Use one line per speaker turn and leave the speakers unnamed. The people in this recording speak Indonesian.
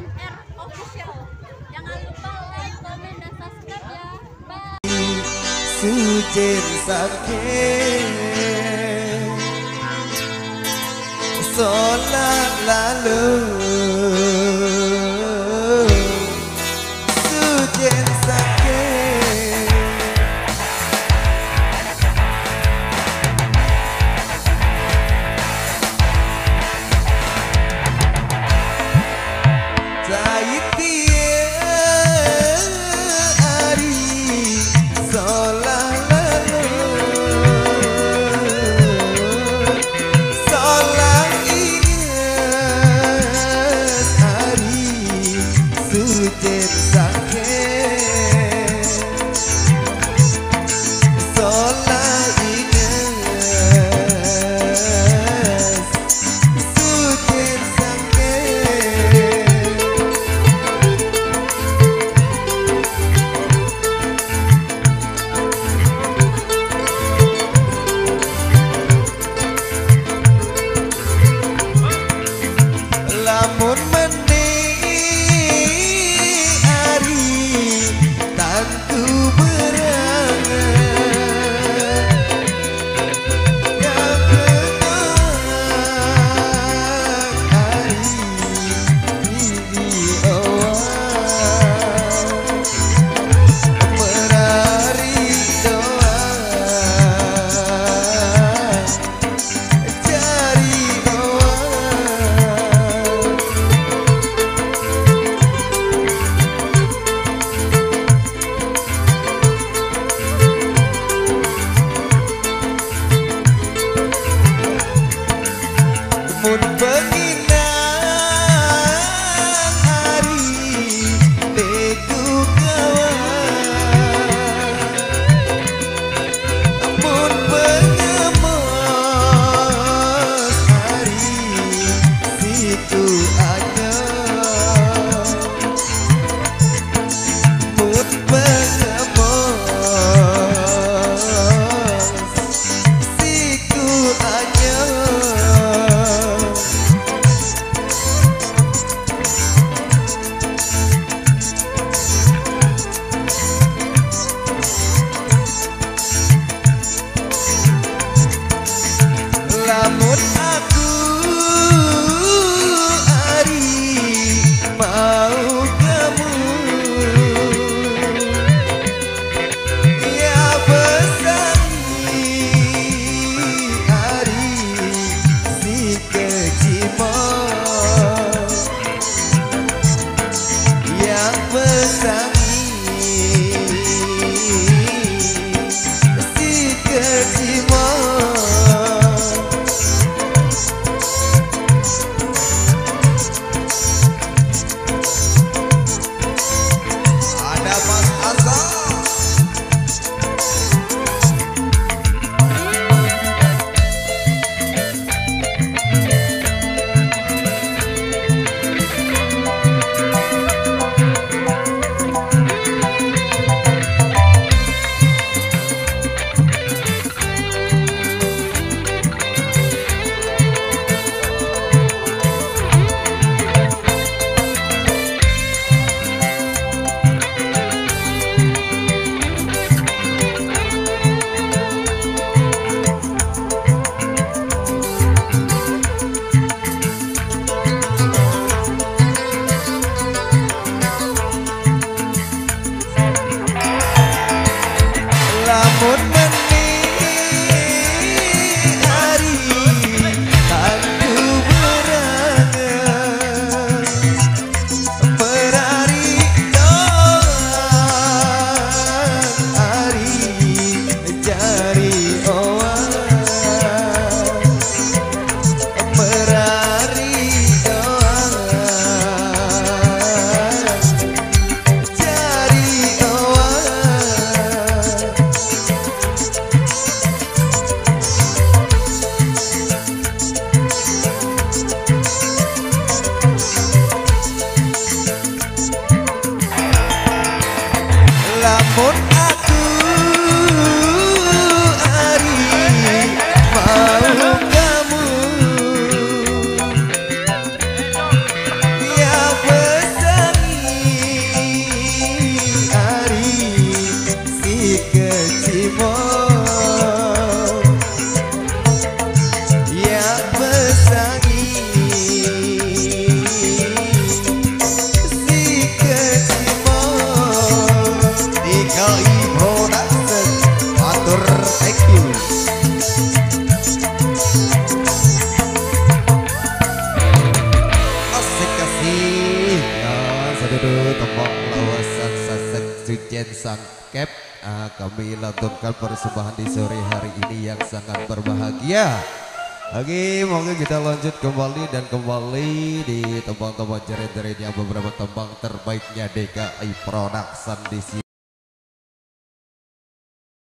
NR Official. Jangan lupa like, komen, dan subscribe ya. Bye.
Sujen sakit solat lalu Sujen sakit Taiti hari solat lalu solat ingat hari Sujen sakit solat ingat Sujen sakit lamun mening hari tantu berangan yang benar hari ini awal merari doa cari awal mun penginang hari teku kawan mun pengemas hari situ aja mun pengemas situ aja lamun aku hari mau kamu ya besangi hari si kecimol yang besangi si kecimol ada Mas Azhar lamun mening hari tantu berangan merari doang hari jari awal merari doang jari awal lamun aku hari mau kamu ya Sang Cap. Kami lantunkan persembahan di sore hari ini yang sangat berbahagia. Oke, monggo kita lanjut kembali dan kembali di tembang-tembang jeret-jeret yang beberapa tembang terbaiknya DKI Production di sini.